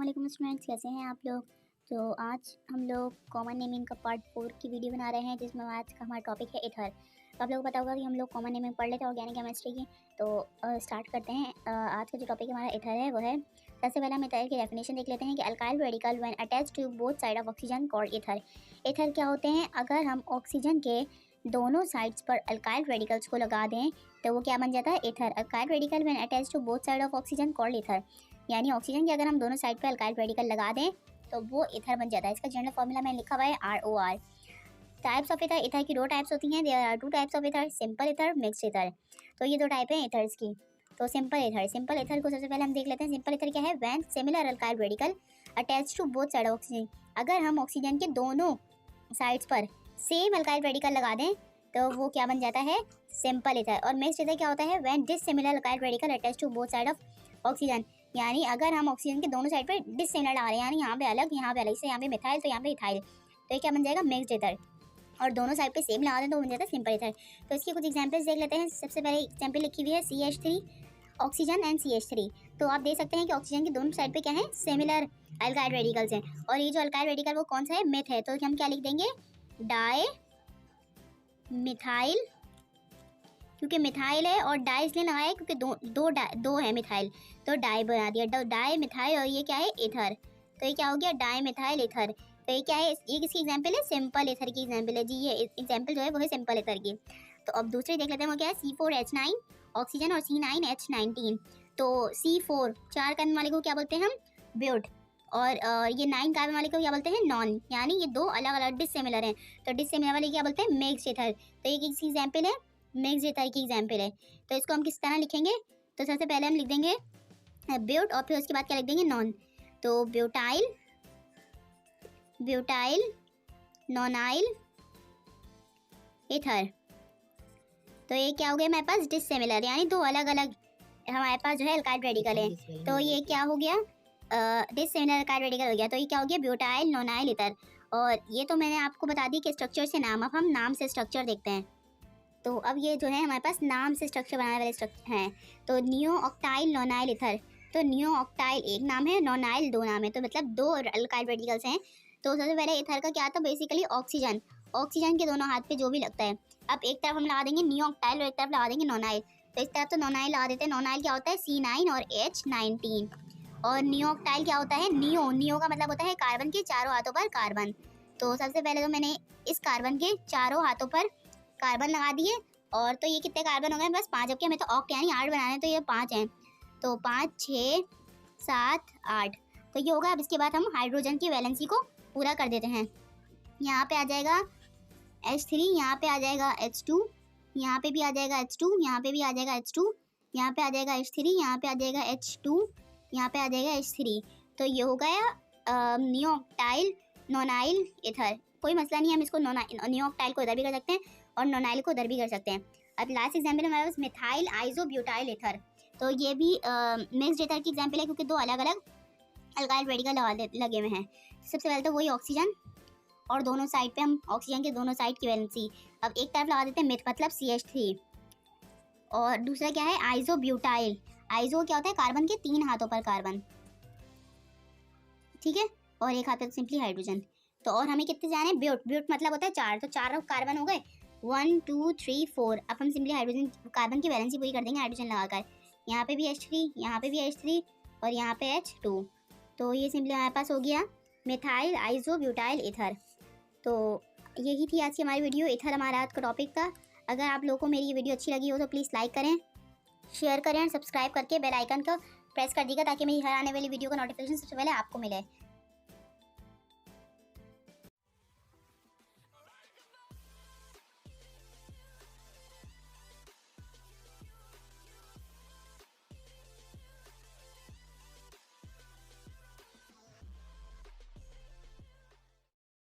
वालेकुम स्टूडेंट्स, कैसे हैं आप लोग। तो आज हम लोग कॉमन नेमिंग का पार्ट 4 की वीडियो बना रहे हैं, जिसमें आज का हमारा टॉपिक है ईथर। तो आप लोगों को पता होगा कि हम लोग कॉमन नेमिंग पढ़ लेते हैं ऑर्गेनिक केमिस्ट्री की। तो स्टार्ट करते हैं। आज का जो टॉपिक हमारा ईथर है वो है, सबसे पहले हम ईथर की डेफिनेशन देख लेते हैं कि alkyl radical when attached to both side of oxygen called ether. Ether क्या होते हैं? अगर हम ऑक्सीजन के दोनों साइड्स पर अल्काइल रेडिकल्स को लगा दें तो वो क्या बन जाता है? Ether. Alkyl radical when attached to both side of oxygen called ether. यानी ऑक्सीजन के अगर हम दोनों साइड पे अल्काइल रेडिकल लगा दें तो वो ईथर बन जाता है। इसका जनरल फॉर्मूला मैंने लिखा हुआ है ROR। Types of ether, ether की दो टाइप्स होती हैं। There are two types of ether, simple ether, mixed ether. तो ये दो टाइप हैं ईथर्स की। तो सिंपल ईथर को सबसे पहले हम देख लेते हैं। सिंपल ईथर क्या है? When similar alkyl radical attached to both side of oxygen. अगर हम ऑक्सीजन के दोनों साइड्स पर सेम अल्काइल रेडिकल लगा दें तो वो क्या बन जाता है? Simple ether. और मिक्स्ड ईथर क्या होता है? When dissimilar alkyl radical attached to both side of oxygen. यानी अगर हम ऑक्सीजन के दोनों साइड पर डिसिमिलर लगा रहे हैं, यानी यहाँ पे अलग, यहाँ पे अलग, जैसे यहाँ पे मिथाइल तो यहाँ पे इथाइल, तो ये क्या बन जाएगा? Mixed ether. और दोनों साइड पे सेम लगा दें तो बन जाता है सिंपल ईथर। तो इसकी कुछ एग्जांपल्स देख लेते हैं। सबसे पहले एग्जांपल लिखी हुई है CH3 ऑक्सीजन एंड CH3। तो आप देख सकते हैं कि ऑक्सीजन की दोनों साइड पे क्या है? सिमिलर अल्काइल रेडिकल्स हैं। और ये जो अल्काइल रेडिकल वो कौन सा है? मिथ है। तो हम क्या लिख देंगे? डाई मिथाइल, क्योंकि मिथाइल है, और डाई इसलिए लगाया है क्योंकि दो है मिथाइल, तो डाई बना दिया। डाई मिथाइल, और ये क्या है? ईथर। तो ये क्या हो गया? Di methyl ether. तो ये क्या है? ये किसकी एग्जांपल है? सिंपल ईथर की एग्जांपल है जी। ये एग्जांपल जो है वो है सिंपल ईथर की। तो अब दूसरी देख लेते हैं, वो क्या है? C4H9 ऑक्सीजन और C9H19। तो C4 4 कार्बन वाले को क्या बोलते हैं हम? ब्यूट। और ये 9 कार्बन वाले को क्या बोलते हैं? नॉन। यानी ये दो अलग अलग डिसिमिलर हैं, तो डिसिमिलर वाले क्या बोलते हैं? Mixed ether. तो ये किसकी एग्जांपल है? मिक्स्ड ईथर की एग्जांपल है। तो इसको हम किस तरह लिखेंगे? तो सबसे पहले हम लिख देंगे ब्यूट, और फिर उसके बाद क्या लिख देंगे? नॉन। तो ब्यूटाइल, ब्यूटाइल नॉनाइल ईथर। तो ये क्या हो गया हमारे पास? डिसिमिलर, यानी दो अलग अलग हमारे पास जो है अल्काइल रेडिकल है। तो ये क्या हो गया? डिसिमिलर अल्काइल रेडिकल हो गया। तो ये क्या हो गया? Butyl nonyl ether. और ये तो मैंने आपको बता दी कि स्ट्रक्चर से नाम। अब हम नाम से स्ट्रक्चर देखते हैं। तो अब ये जो है हमारे पास नाम से स्ट्रक्चर बनाने वाले स्ट्रक्चर हैं। तो नियो ऑक्टाइल नॉनाइल ईथर। तो नियो ऑक्टाइल एक नाम है, नॉनाइल दो नाम है, तो मतलब दो अल्काइल रेडिकल्स हैं। तो सबसे पहले ईथर का क्या था? बेसिकली ऑक्सीजन, ऑक्सीजन के दोनों हाथ पे जो भी लगता है। अब एक तरफ हम लगा देंगे नियो ऑक्टाइल और एक तरफ लगा देंगे नॉनाइल। तो इस तरफ तो नॉनाइल लगा देते हैं। नॉनाइल क्या होता है? C9 और H19। और नियो ऑक्टाइल क्या होता है? नियो, नियो का मतलब होता है कार्बन के चारों हाथों पर कार्बन। तो सबसे पहले तो मैंने इस कार्बन के चारों हाथों पर कार्बन लगा दिए। और तो ये कितने कार्बन हो गए? बस 5, जबकि हमें तो ऑक्ट यानी 8 बनाना है, तो ये 5 हैं। तो 5 6 7 8, तो ये होगा। अब इसके बाद हम हाइड्रोजन की वैलेंसी को पूरा कर देते हैं। यहाँ पे आ जाएगा H3, यहाँ पे आ जाएगा H2, यहाँ पे भी आ जाएगा H2, यहाँ पे भी आ जाएगा H2, यहाँ पे आ जाएगा H3, यहाँ पे आ जाएगा H2, यहाँ पे आ जाएगा H3। तो ये हो गया नियो ऑक्टाइल नॉनाइल ईथर। कोई मसला नहीं, हम इसको नियो ऑक्टाइल को इधर भी कर सकते हैं और नॉनाइल को उधर भी कर सकते हैं। अब लास्ट एग्जाम्पल हमारे पास मिथाइल आइसोब्यूटाइल ईथर। तो ये भी मिक्स्ड ईथर की एग्जाम्पल है, क्योंकि दो अलग अलग अल्काइल रेडिकल लगे हुए हैं। सबसे पहले तो वही ऑक्सीजन, और दोनों साइड पे हम ऑक्सीजन के दोनों साइड की वैलेंसी। अब एक तरफ लगा देते हैं मिथ, मतलब CH3। और दूसरा क्या है? आइसोब्यूटाइल। आइसो क्या होता है? कार्बन के 3 हाथों पर कार्बन, ठीक है, और एक हाथ पे सिंपली हाइड्रोजन। तो और हमें कितने जाने? ब्यूट, ब्यूट मतलब होता है 4, तो 4 कार्बन हो गए, 1 2 3 4। अब हम सिंपली हाइड्रोजन कार्बन की वैलेंसी पूरी कर देंगे हाइड्रोजन लगाकर। यहाँ पे भी H3, यहाँ पे भी H3, और यहाँ पे H2। तो ये सिंपली हमारे पास हो गया मिथाइल आइसोब्यूटाइल ईथर। तो यही थी आज की हमारी वीडियो। ईथर हमारा आज का टॉपिक था। अगर आप लोगों को मेरी ये वीडियो अच्छी लगी हो तो प्लीज़ लाइक करें, शेयर करें और सब्सक्राइब करके बेल आइकन को प्रेस कर दीजिएगा, ताकि मेरी हर आने वाली वीडियो का नोटिफिकेशन सबसे पहले आपको मिले।